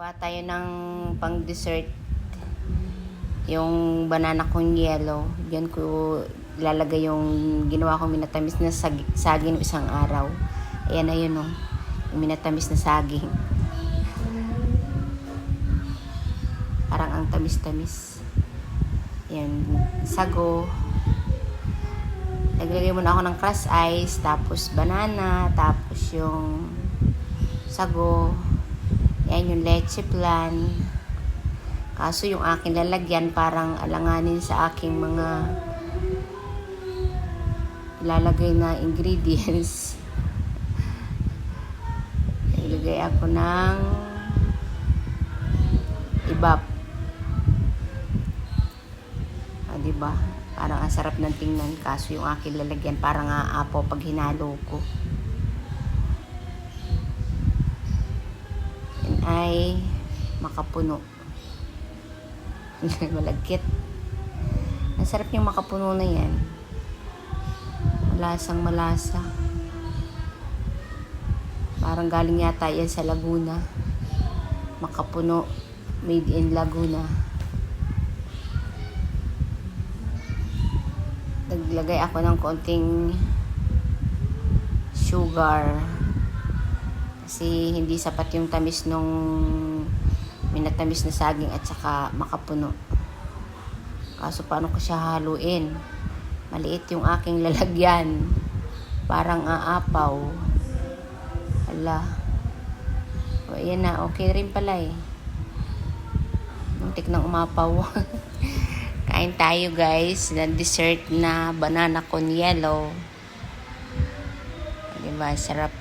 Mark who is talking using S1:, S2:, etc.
S1: Gawa tayo ng pang dessert. Yung banana con yelo. Diyan ko ilalagay yung ginawa kong minatamis na saging isang araw. Ayan na yun oh. Yung minatamis na saging. Parang ang tamis-tamis. Yan. Sago. Naglagay muna ako ng crushed ice. Tapos banana. Tapos yung sago. Yan yung leche flan. Kaso yung aking lalagyan parang alanganin sa aking mga ilalagay na ingredients. Ilagay ako ng ibap. Diba? Parang ang sarap ng tingnan. Kaso yung aking lalagyan parang aapaw pag hinalo ko. Yan ay makapuno. Malagkit. Ang sarap yung makapuno na yan. Malasang malasa. Parang galing yata yan sa Laguna. Makapuno. Made in Laguna. Naglagay ako ng konting sugar. Kasi hindi sapat yung tamis nung minatamis na saging at saka makapuno. Kaso paano ko siya haluin? Maliit yung aking lalagyan. Parang aapaw. Hala. O ayan na. Okay rin pala eh. Muntik nang umapaw. Kain tayo guys. Na dessert na banana con yelo. Diba? Sarap.